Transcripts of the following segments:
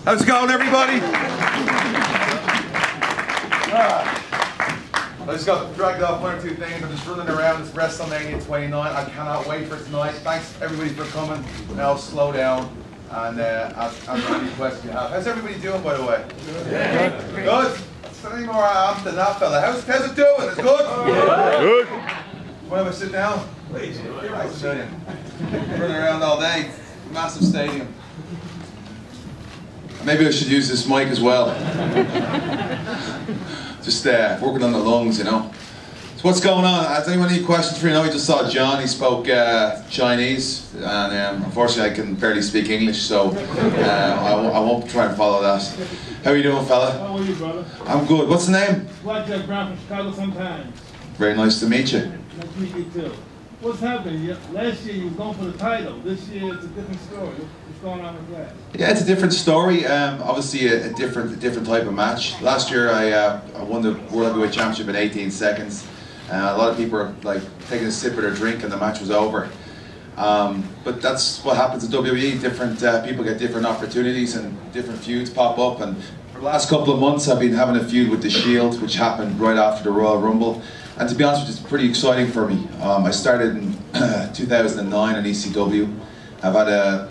How's it going, everybody? I just got dragged off one or two things. I'm just running around. It's WrestleMania 29. I cannot wait for tonight. Thanks everybody for coming. Now slow down and answer any questions you have. How's everybody doing, by the way? Yeah. Good. It's any more amped than that fella. How's it doing? It's good? Yeah. Good. Why don't we sit down? Please. Nice million. Running around all day. Massive stadium. Maybe I should use this mic as well. Just working on the lungs, you know. So what's going on? Has anyone any questions for you? I know we just saw John. He spoke Chinese, and unfortunately I can barely speak English, so I won't try and follow that. How are you doing, fella? How are you, brother? I'm good. What's the name? Blackjack Brown from Chicago sometimes. Very nice to meet you. Nice to meet you too. What's happening? Last year you were going for the title. This year it's a different story. What's going on with that? Yeah, it's a different story. Obviously a different type of match. Last year I won the World Heavyweight Championship in 18 seconds. A lot of people are like taking a sip of their drink and the match was over. But that's what happens in WWE. Different people get different opportunities and different feuds pop up. And for the last couple of months I've been having a feud with The Shield, which happened right after the Royal Rumble. And to be honest with you, it's pretty exciting for me. I started in 2009 in ECW. I've had a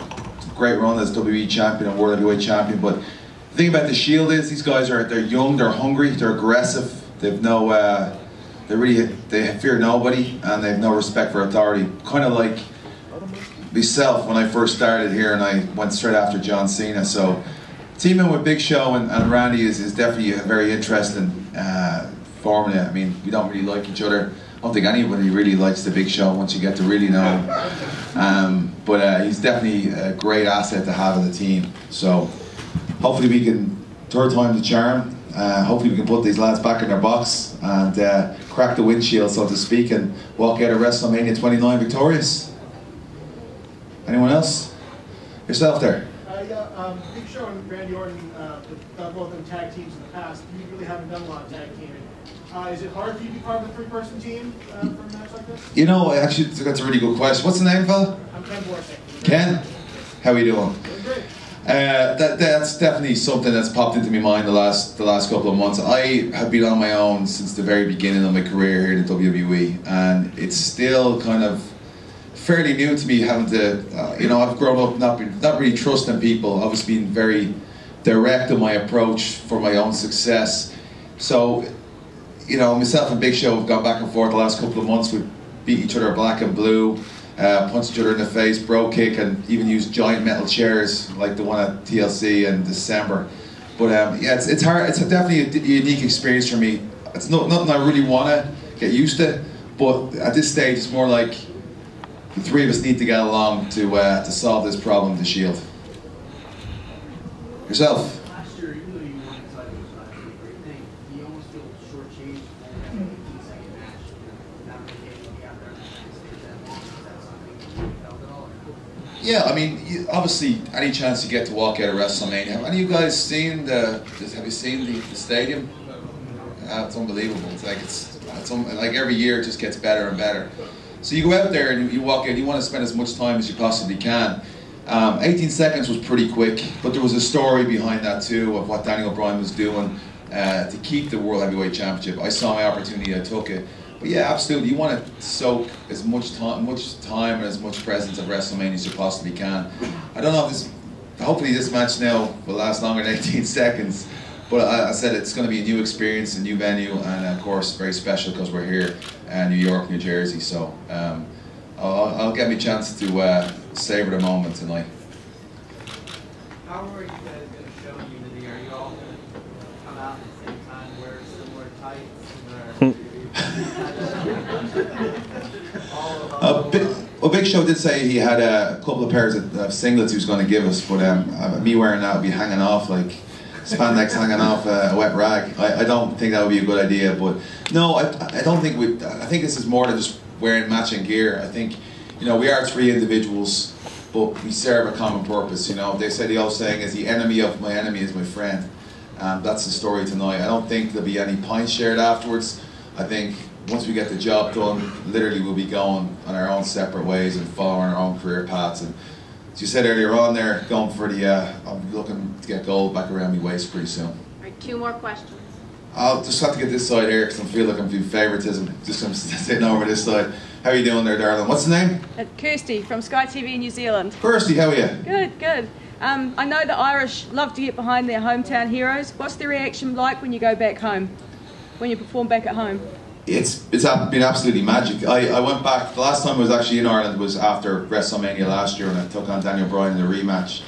great run as WWE champion and World Heavyweight champion. But the thing about The Shield is these guys they're young, they're hungry, they're aggressive. They've no, they fear nobody, and they have no respect for authority. Kind of like myself when I first started here, and I went straight after John Cena. So teaming with Big Show and Randy is definitely a very interesting formula. I mean, we don't really like each other. I don't think anybody really likes the Big Show once you get to really know him. But he's definitely a great asset to have in the team. So hopefully we can, third time's the charm. Hopefully we can put these lads back in their box and crack the windshield, so to speak, and walk out of WrestleMania 29 victorious. Anyone else? Yourself there. Big Show and Randy Orton, both of them tag teams in the past. You really haven't done a lot of tag teaming. Is it hard for you to be part of a three-person team for a match like this? You know, actually, that's a really good question. What's the name, fella? I'm Ken Borsek. Ken? How are you doing? Doing great. That's definitely something that's popped into my mind the last couple of months. I have been on my own since the very beginning of my career here in the WWE, and it's still kind of fairly new to me having to, you know, I've grown up not really trusting people. I've always been very direct in my approach for my own success. So, you know, myself and Big Show have gone back and forth the last couple of months. We've beat each other black and blue, punched each other in the face, bro kick, and even used giant metal chairs like the one at TLC in December. But yeah, it's hard. It's definitely a unique experience for me. It's nothing I really want to get used to, but at this stage it's more like the three of us need to get along to solve this problem, The Shield. Yourself? Last year, even though you won the title, was not a great thing. You almost feel shortchanged for that 15-second match. Not really getting out there and that long. Is that something you felt at all? Yeah, I mean, obviously, any chance you get to walk out of WrestleMania. Have any of you guys seen have you seen the stadium? It's unbelievable. It's like every year it just gets better and better. So you go out there and you walk in, you want to spend as much time as you possibly can. 18 seconds was pretty quick, but there was a story behind that too of what Daniel Bryan was doing to keep the World Heavyweight Championship. I saw my opportunity, I took it. But yeah, absolutely, you want to soak as much time and as much presence of WrestleMania as you possibly can. I don't know if hopefully this match now will last longer than 18 seconds. But I said it's going to be a new experience, a new venue, and of course very special because we're here in New York, New Jersey. So I'll get me a chance to savor the moment tonight. How are you guys going to show unity? Are you all going to come out at the same time, wear similar tights? Well, Big Show did say he had a couple of pairs of singlets he was going to give us, but me wearing that would be hanging off like spandex hanging off a wet rag. I don't think that would be a good idea, but no, I don't think I think this is more than just wearing matching gear. I think, you know, we are three individuals, but we serve a common purpose. You know, they say the old saying is the enemy of my enemy is my friend. That's the story tonight. I don't think there'll be any pints shared afterwards. I think once we get the job done, literally we'll be going on our own separate ways and following our own career paths. And as you said earlier on there, going for the, I'm looking to get gold back around my waist pretty soon. All right, 2 more questions. I'll just have to get this side here because I feel like I'm doing favoritism. Just I'm sitting over this side. How are you doing there, darling? What's the name? Kirsty from Sky TV New Zealand. Kirsty, how are you? Good, good. I know the Irish love to get behind their hometown heroes. What's the reaction like when you go back home? When you perform back at home? It's been absolutely magic. I went back, the last time I was actually in Ireland was after WrestleMania last year when I took on Daniel Bryan in the rematch.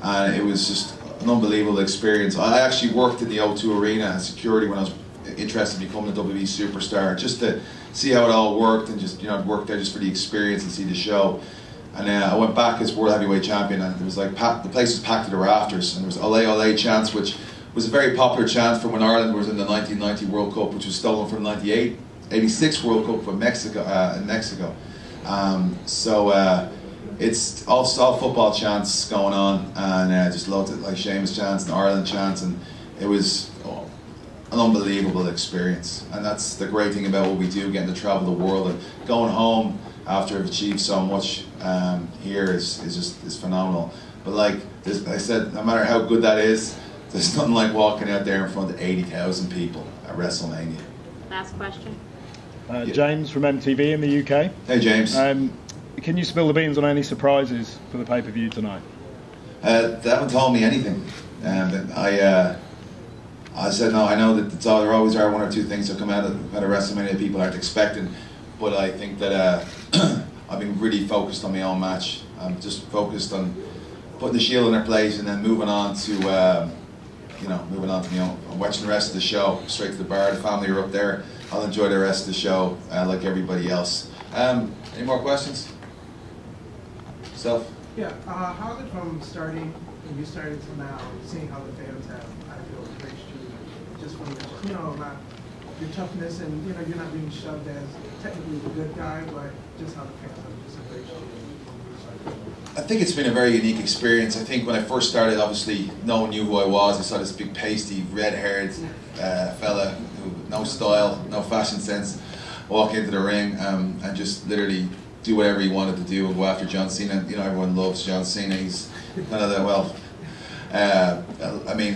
And it was just an unbelievable experience. I actually worked in the O2 Arena as security when I was interested in becoming a WWE superstar, just to see how it all worked and just, work there just for the experience and see the show. And I went back as World Heavyweight Champion, and it was like the place was packed to the rafters, and there was Ole Ole chants, which was a very popular chant from when Ireland was in the 1990 World Cup, which was stolen from the 86 World Cup in Mexico. It's all football chants going on, and I just loved it, like Sheamus chants and Ireland chants, and it was an unbelievable experience. And that's the great thing about what we do, getting to travel the world and going home after I've achieved so much here is phenomenal. But like I said, no matter how good that is, there's nothing like walking out there in front of 80,000 people at WrestleMania. Last question. James from MTV in the UK. Hey James. Can you spill the beans on any surprises for the pay-per-view tonight? They haven't told me anything. I said no. I know that there always are 1 or 2 things that come out of WrestleMania people aren't expecting, but I think that I've been really focused on my own match. I'm just focused on putting the Shield in their place and then moving on to I'm watching the rest of the show straight to the bar. The family are up there. I'll enjoy the rest of the show like everybody else. Any more questions? Self? Yeah, how is it from starting, when you started to now, seeing how the fans have, I feel, embraced you, just from your toughness and, you're not being shoved as technically the good guy, but just how the fans have just embraced you? I think it's been a very unique experience. I think when I first started, obviously, no one knew who I was. I saw this big, pasty, red-haired fella, who no style, no fashion sense, walk into the ring and just literally do whatever he wanted to do and go after John Cena. Everyone loves John Cena. He's kind of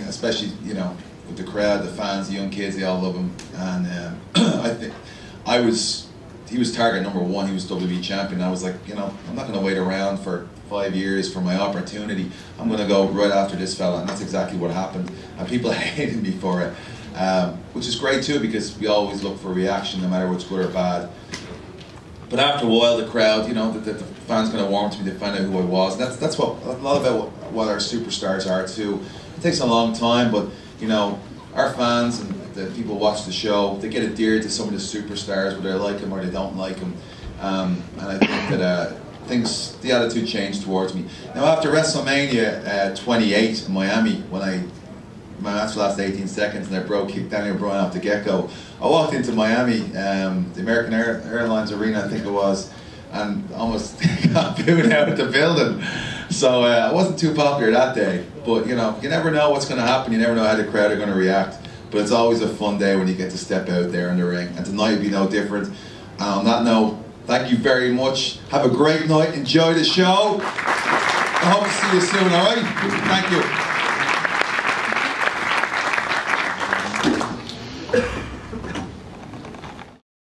especially, with the crowd, the fans, the young kids, they all love him. And I think he was target number 1. He was WWE champion. I was like, I'm not going to wait around for 5 years for my opportunity. I'm going to go right after this fella, and that's exactly what happened. And people hated me for it, which is great too, because we always look for reaction, no matter what's good or bad. But after a while, the crowd, the fans kind of warmed to me. They found out who I was. And that's what a lot about what our superstars are too. It takes a long time, but our fans and the people who watch the show, they get endeared to some of the superstars, whether they like them or they don't like them. And I think that the attitude changed towards me. Now after WrestleMania 28 in Miami, when my match lasted 18 seconds and I kicked Daniel Bryan off the get-go, I walked into Miami, the American Airlines Arena I think it was, and almost got booed out of the building. So I wasn't too popular that day, but you never know what's going to happen. You never know how the crowd are going to react. But it's always a fun day when you get to step out there in the ring, and tonight will be no different. On that note, thank you very much. Have a great night. Enjoy the show. I hope to see you soon, alright? Thank you.